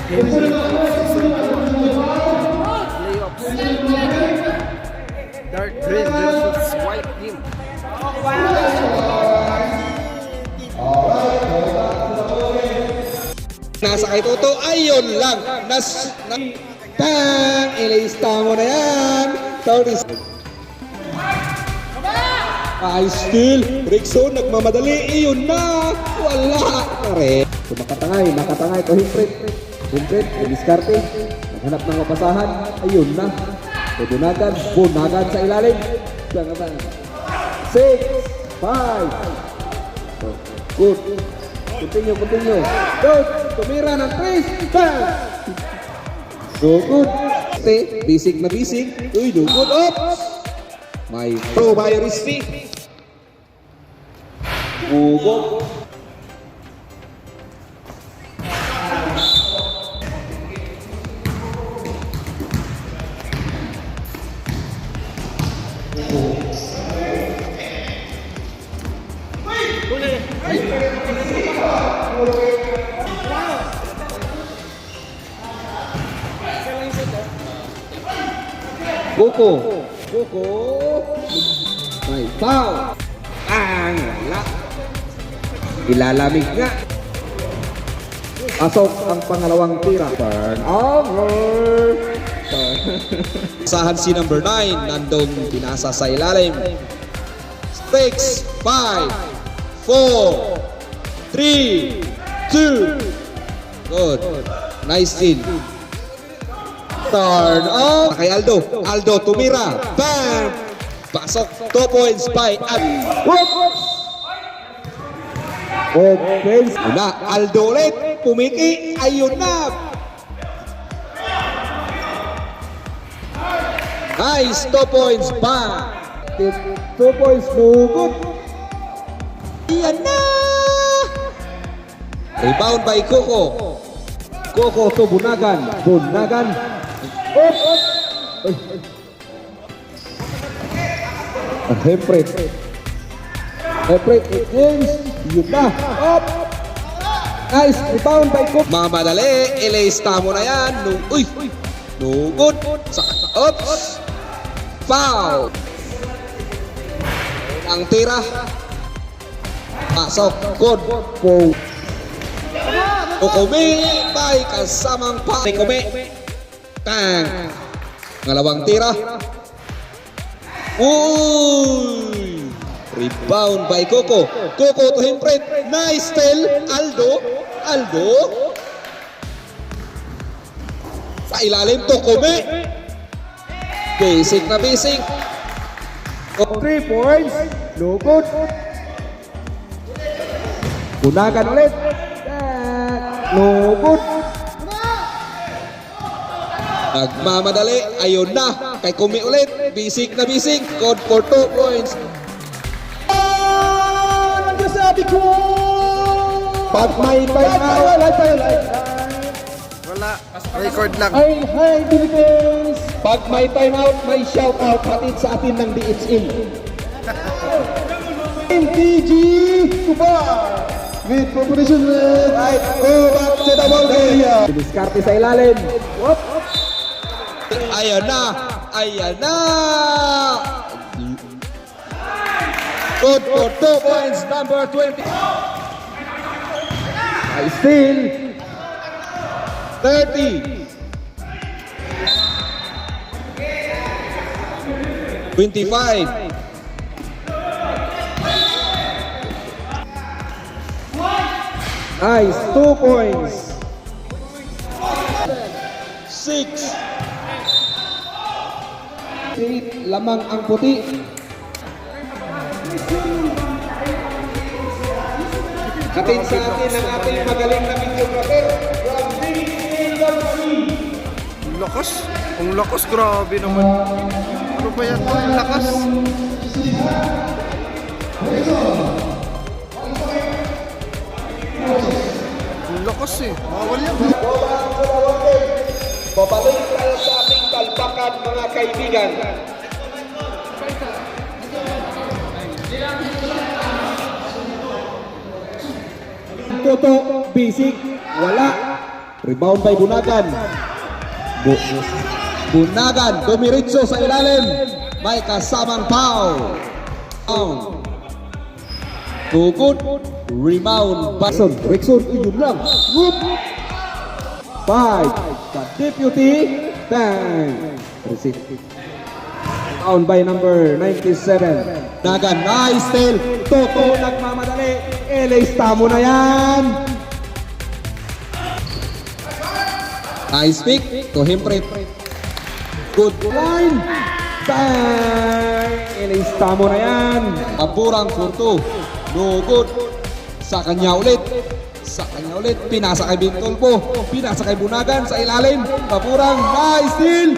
Henry season 2 playoffs. Dark green versus white team. Nasa kay Toto, ayun lang. Tang! Ilista mo na yan. Tauris. Ay, still. Rickson, nagmamadali. Iyon na. Wala. Pare. Makatangay. Ito, Himpret. May diskarte. Naghanap ng mapasahan. Ayun na. Bunagan sa ilalim. 6, 5. Good. Continue. Good. Tumira ng 3. So good. Bisig na bisig. Uy, do good. Oops. May pro by Risty. Ugo. Koko. May foul. Wala. Ilalamig nga. Pasok ang pangalawang tira. Turnover. Sahan si number 9. Nandong binasa sa ilalim. 6, 5, 4, 3, 2. Good. Nice in. Turn off. Kay Aldo tumira. Bam! Pasok. 2 points by offense. Una, Aldo ulit. Pumiki. Ayun na. Nice. 2 points by. 2 points. No good. Iyan na. Rebound by Koko to Bunagan. Hempret against yun na. Up. Nice rebound by Koko. Mamadali. Ilista mo na yan. No good. Oops. Foul. Ang tira. Pasok. Good. Kokome by kasamang pa. Kokome. Tang. Ngalawang tira. Uy! Rebound by Koko to Himpret. Nice steal. Aldo. Sa ilalim to Kokome. Basic. 3 points. No good. Bunagan ulit. No good. Nagmamadali. Ayun na. Kay Kumi ulit. Bisig. Good for 2 points. Nagsasabi ko. Pag may Wala. Record lang. Hi Philippines. Pag may timeout, may shoutout hatid sa atin ng DHL. MTG Kubar. With proposition right. Back to the ball area. Diskarte sa ilalim. Ayan na. Good for 2 points, number 20. I still 30. 25. Nice, 2 points. 6. Lamang ang puti. Hatid sa atin ang ating magaling na videographer from Ang lakas, grabe naman. Ano ba yan? Ang lakas. Ang lakas eh. Bawal yan. Babalik tayo sa ating talpakan, mga kaibigan. Toto, bisig, wala. Rebound by Bunagan. Bunagan, dumiritso sa ilalim. May kasamang foul. Tugot. Rebound. Rickson, yun lang. Whoop. 5. The deputy. Bang. Receive. Down by number 97. Nagan, nice steal. Toto nagmamadali. LA Stamo na yan. Nice pick to Himpret. Good line. Bang. LA Stamo na yan. Apurang kurto. No good. Sa kanya ulit. Pinasa kay Bintolpo. Pinasa kay Bunagan sa ilalim. Apurang nice steal.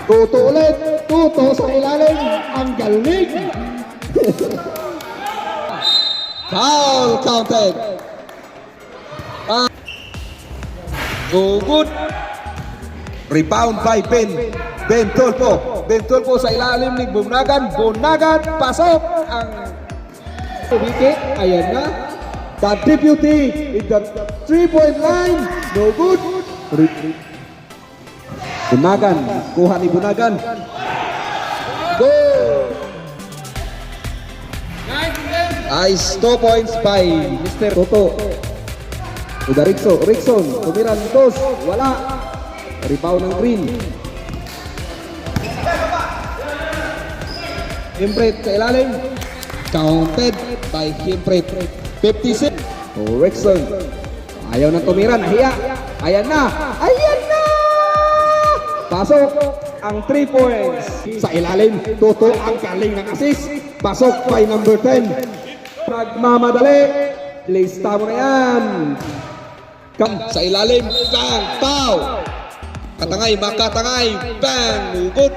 Tuto ulit. Tuto sa ilalim. Ang galing. Foul counted. No good. Rebound by Bentolpo. Bentolpo sa ilalim ni Bunagan. Bunagan pasok ang Wiki. Ayan na. The deputy in the 3-point line. No good. Bunagan. Kuha ni Bunagan. Go. Nice 2 points by Mr. Toto. Uda Rickson. Tumiran dos. Wala. Rebound ng Green. Himpret sa ilalim. Counted by Himpret. 56. Rickson. Ayaw na tumira. Nahiya. Ayan na. Pasok ang 3 points. Sa ilalim. Toto ang galing ng assist. Pasok by number 10. Nagmamadali. Lista mo na yan. Sa ilalim. Bang. Pow. Katangay. Makatangay. Bang. Ugot.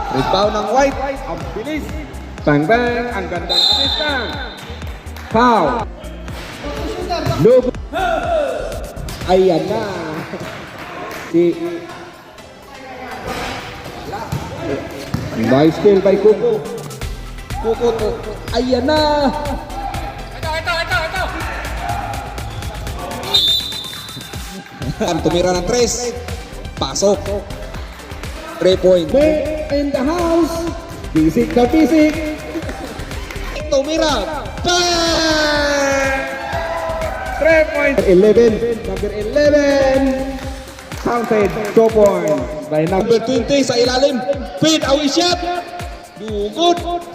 Rebound ng White. Ang bilis. Bang. Ang ganda ng assist na. Pow. Logo. Ayan na. Nice steal by Kuko. Kuko to. Ayan na. Ito. Tumira ng 3. Pasok. 3 point. In the house. Bisik na bisik. Tumira. Bang! 3 points. 11. Number 11. Counted 2 points. By number 20 sa ilalim. Feed away shot. Dugod.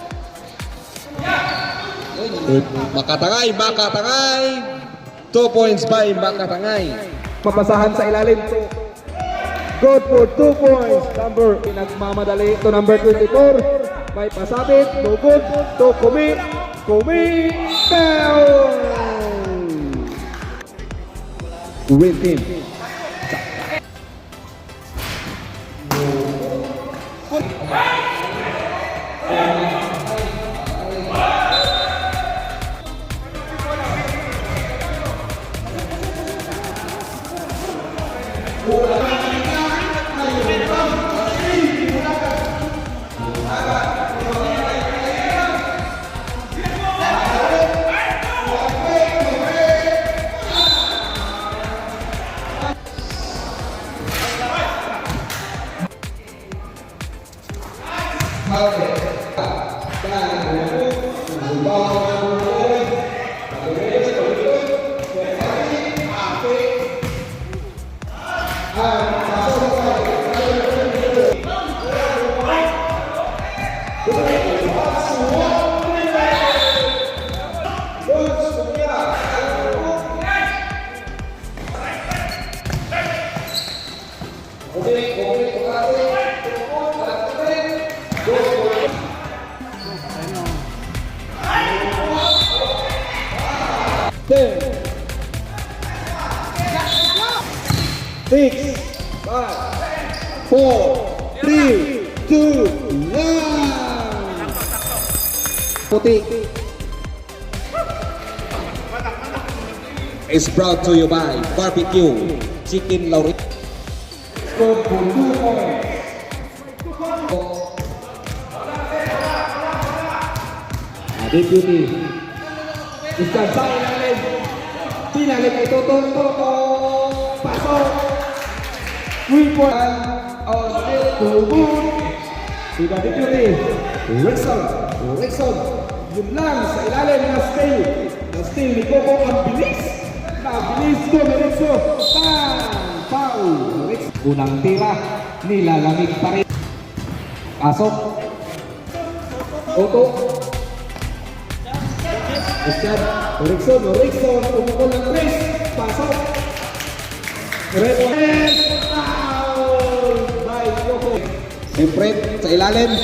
Makatangay. 2 points by Makatangay. Mapasahan sa ilalim. Good for 2 points. Number pinagmamadali to number 24. May pasabit. Dugod. To Kumi. Down. Win team. Six, 5, 4, 3, 2, 1. Puti. Is brought to you by Barbecue Chicken Laurel. Score for 2 points. Deputy. Isang sa ilalim. Pinalik kay Toto. Pasok. 3 point. Tubod. Tiba deputy. Rickson. Yun lang sa ilalim na steal. Na-steal ni Coco ang bilis. Nabilis Domenico. Foul. Unang tira. Nilalamig pa rin. Pasok. Toto. Rickson. Umukol ng Chris. Pasok. Red one. Foul. By Coco. Siyempre sa ilalim.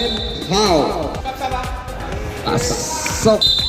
Foul. Pasok.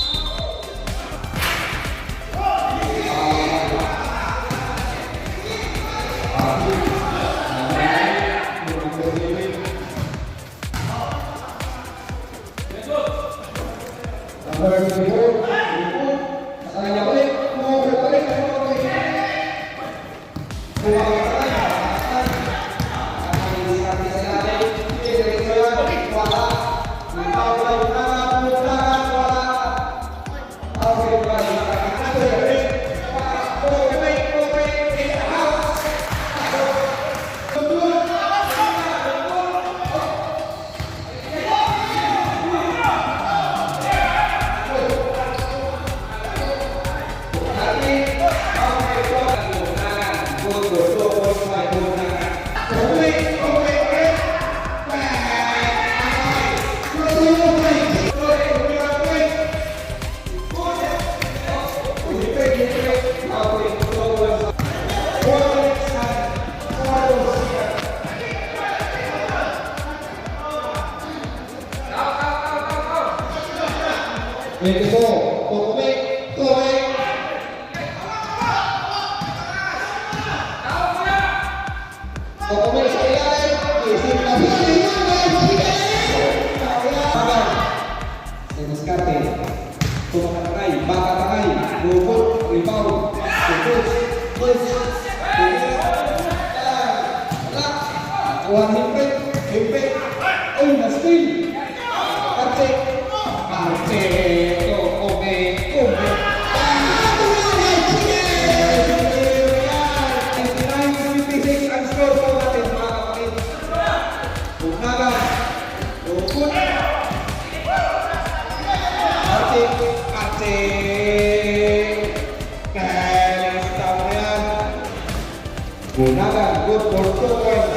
Gunakan good for 2 points.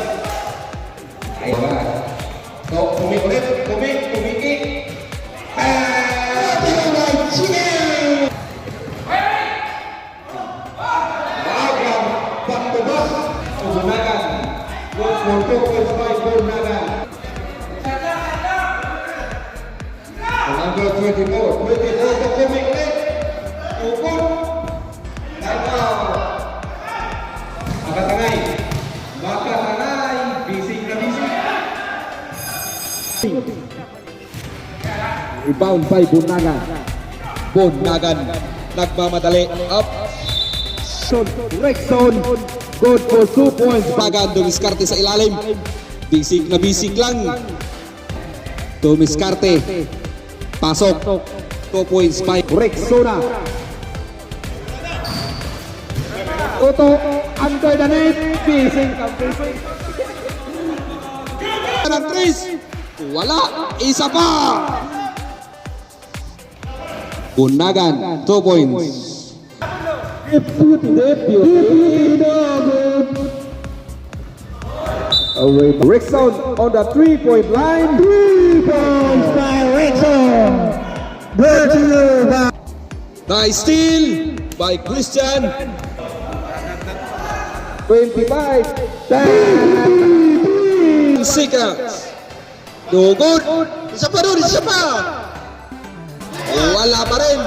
Ayo. Kumiki. Gunakan good for 2 points by Gunakan. Number 24 to Kumiki. Ukun. Makatangay, bisig na bisig. Rebound by Bunagan. Nagmamadali. Up. Rickson. Good for 2 points. Bagan, dumiskarte sa ilalim. Bisig na bisig lang. Dumiskarte. Pasok. 2 points by Ricksona. Toto under the net. Bising. Ng Chris. Wala. Isa pa. Bunagan. 2 points. Rickson on the 3-point line. 3 points by Rickson. Nice steal by Christian. 25, 10 seconds. No good. Isa pa. Wala pa rin.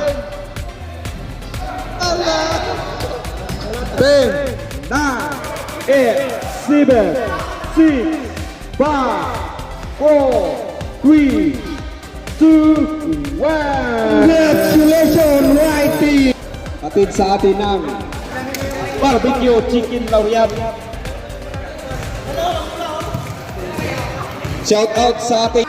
10, 9, 8, 7, 6, 5, 4, 3, 2, 1. Congratulations, right team. Atid sa atin ng barbecue chicken laureate. Shout out sa ating